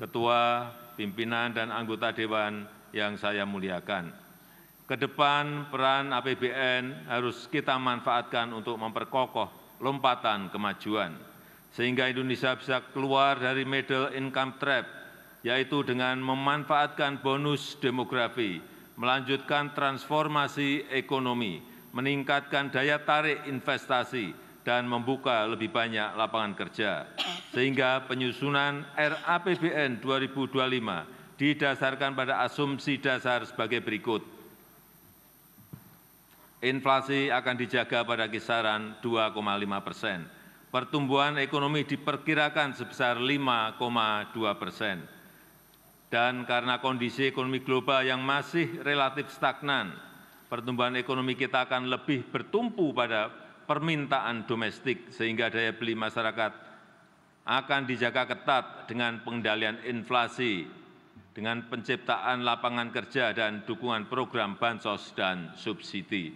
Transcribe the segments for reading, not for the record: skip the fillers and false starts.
Ketua, pimpinan, dan anggota Dewan yang saya muliakan. Ke depan, peran APBN harus kita manfaatkan untuk memperkokoh lompatan kemajuan, sehingga Indonesia bisa keluar dari middle income trap, yaitu dengan memanfaatkan bonus demografi, melanjutkan transformasi ekonomi, meningkatkan daya tarik investasi, dan membuka lebih banyak lapangan kerja, sehingga penyusunan RAPBN 2025 didasarkan pada asumsi dasar sebagai berikut. Inflasi akan dijaga pada kisaran 2,5%. Pertumbuhan ekonomi diperkirakan sebesar 5,2%. Dan karena kondisi ekonomi global yang masih relatif stagnan, pertumbuhan ekonomi kita akan lebih bertumpu pada permintaan domestik, sehingga daya beli masyarakat akan dijaga ketat dengan pengendalian inflasi, dengan penciptaan lapangan kerja dan dukungan program bansos dan subsidi.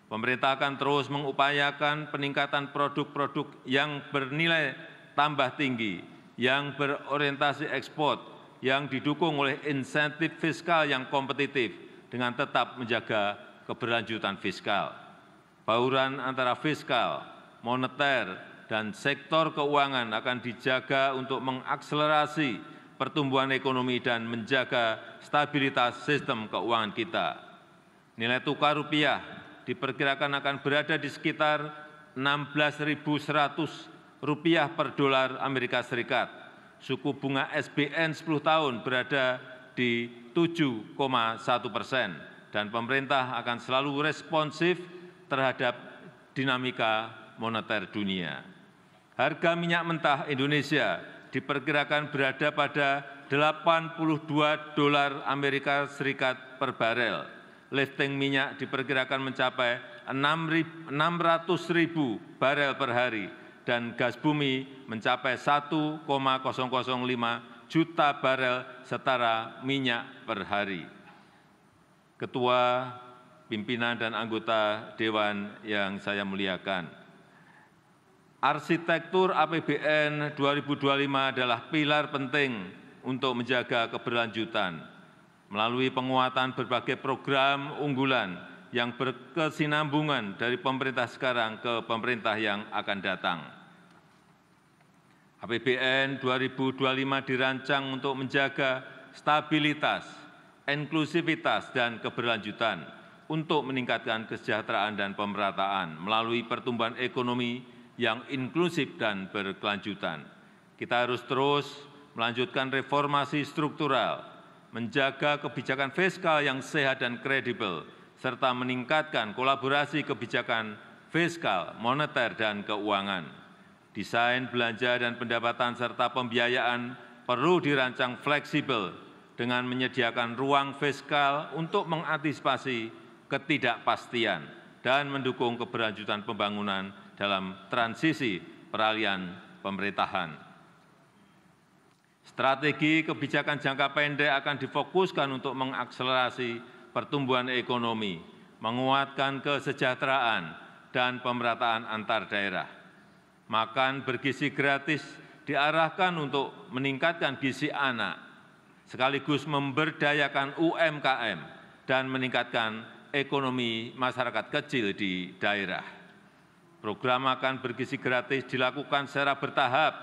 Pemerintah akan terus mengupayakan peningkatan produk-produk yang bernilai tambah tinggi, yang berorientasi ekspor, yang didukung oleh insentif fiskal yang kompetitif dengan tetap menjaga keberlanjutan fiskal. Bauran antara fiskal, moneter, dan sektor keuangan akan dijaga untuk mengakselerasi pertumbuhan ekonomi dan menjaga stabilitas sistem keuangan kita. Nilai tukar rupiah diperkirakan akan berada di sekitar 16.100 rupiah per dolar Amerika Serikat. Suku bunga SBN 10 tahun berada di 7,1% dan pemerintah akan selalu responsif terhadap dinamika moneter dunia. Harga minyak mentah Indonesia diperkirakan berada pada 82 dolar Amerika Serikat per barel. Lifting minyak diperkirakan mencapai 600.000 barel per hari dan gas bumi mencapai 1,005 juta barel setara minyak per hari. Ketua, pimpinan, dan anggota Dewan yang saya muliakan, arsitektur APBN 2025 adalah pilar penting untuk menjaga keberlanjutan melalui penguatan berbagai program unggulan yang berkesinambungan dari pemerintah sekarang ke pemerintah yang akan datang. APBN 2025 dirancang untuk menjaga stabilitas, inklusivitas, dan keberlanjutan untuk meningkatkan kesejahteraan dan pemerataan melalui pertumbuhan ekonomi yang inklusif dan berkelanjutan. Kita harus terus melanjutkan reformasi struktural, menjaga kebijakan fiskal yang sehat dan kredibel, serta meningkatkan kolaborasi kebijakan fiskal, moneter, dan keuangan. Desain belanja dan pendapatan serta pembiayaan perlu dirancang fleksibel dengan menyediakan ruang fiskal untuk mengantisipasi ketidakpastian dan mendukung keberlanjutan pembangunan dalam transisi peralihan pemerintahan. Strategi kebijakan jangka pendek akan difokuskan untuk mengakselerasi pertumbuhan ekonomi, menguatkan kesejahteraan, dan pemerataan antar daerah. Makan bergizi gratis diarahkan untuk meningkatkan gizi anak, sekaligus memberdayakan UMKM dan meningkatkan ekonomi masyarakat kecil di daerah. Program makan bergizi gratis dilakukan secara bertahap,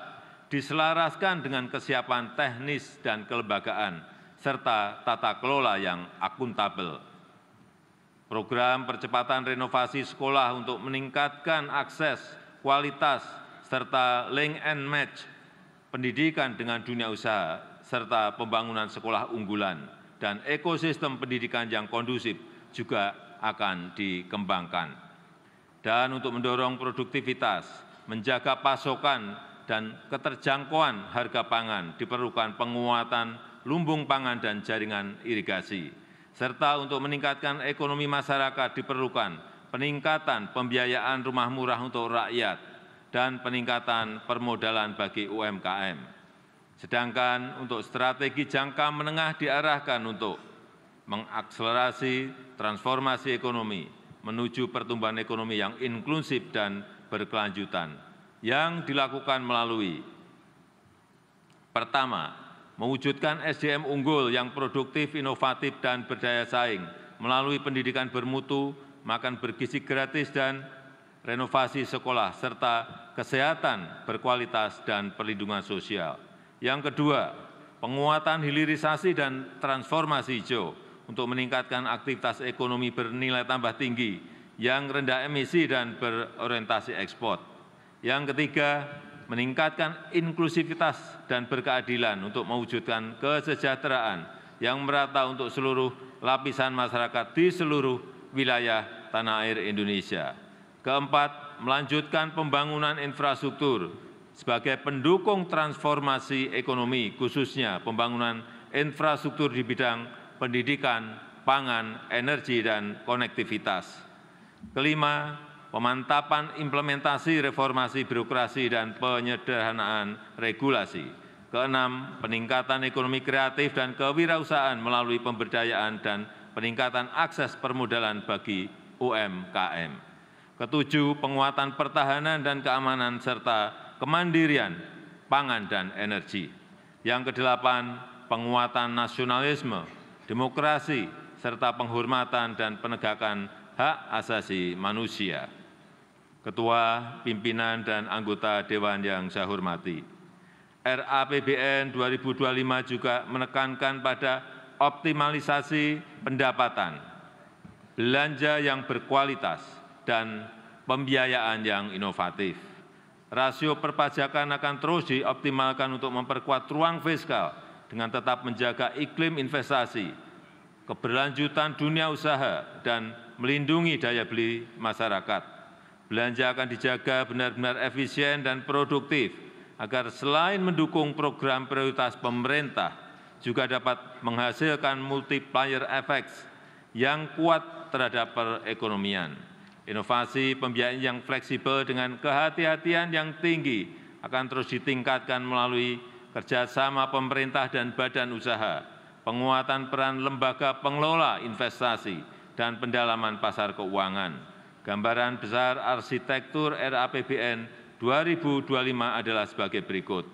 diselaraskan dengan kesiapan teknis dan kelembagaan, serta tata kelola yang akuntabel. Program percepatan renovasi sekolah untuk meningkatkan akses, kualitas, serta link and match pendidikan dengan dunia usaha, serta pembangunan sekolah unggulan dan ekosistem pendidikan yang kondusif juga akan dikembangkan. Dan untuk mendorong produktivitas, menjaga pasokan, dan keterjangkauan harga pangan diperlukan penguatan lumbung pangan dan jaringan irigasi. Serta untuk meningkatkan ekonomi masyarakat diperlukan peningkatan pembiayaan rumah murah untuk rakyat dan peningkatan permodalan bagi UMKM. Sedangkan untuk strategi jangka menengah diarahkan untuk mengakselerasi transformasi ekonomi menuju pertumbuhan ekonomi yang inklusif dan berkelanjutan yang dilakukan melalui pertama, mewujudkan SDM unggul yang produktif, inovatif, dan berdaya saing melalui pendidikan bermutu, makan bergizi gratis, dan renovasi sekolah, serta kesehatan berkualitas dan perlindungan sosial. Yang kedua, penguatan hilirisasi dan transformasi hijau untuk meningkatkan aktivitas ekonomi bernilai tambah tinggi yang rendah emisi dan berorientasi ekspor. Yang ketiga, meningkatkan inklusivitas dan berkeadilan untuk mewujudkan kesejahteraan yang merata untuk seluruh lapisan masyarakat di seluruh wilayah tanah air Indonesia. Keempat, melanjutkan pembangunan infrastruktur sebagai pendukung transformasi ekonomi, khususnya pembangunan infrastruktur di bidang pendidikan, pangan, energi, dan konektivitas. Kelima, pemantapan implementasi reformasi birokrasi dan penyederhanaan regulasi. Keenam, peningkatan ekonomi kreatif dan kewirausahaan melalui pemberdayaan dan peningkatan akses permodalan bagi UMKM. Ketujuh, penguatan pertahanan dan keamanan serta kemandirian pangan dan energi. Yang kedelapan, penguatan nasionalisme, demokrasi, serta penghormatan dan penegakan hak asasi manusia. Ketua, pimpinan, dan anggota Dewan yang saya hormati, RAPBN 2025 juga menekankan pada optimalisasi pendapatan, belanja yang berkualitas, dan pembiayaan yang inovatif. Rasio perpajakan akan terus dioptimalkan untuk memperkuat ruang fiskal dengan tetap menjaga iklim investasi, keberlanjutan dunia usaha, dan melindungi daya beli masyarakat. Belanja akan dijaga benar-benar efisien dan produktif, agar selain mendukung program prioritas pemerintah, juga dapat menghasilkan multiplier effects yang kuat terhadap perekonomian. Inovasi pembiayaan yang fleksibel dengan kehati-hatian yang tinggi akan terus ditingkatkan melalui kerjasama pemerintah dan badan usaha, penguatan peran lembaga pengelola investasi, dan pendalaman pasar keuangan. Gambaran besar arsitektur RAPBN 2025 adalah sebagai berikut.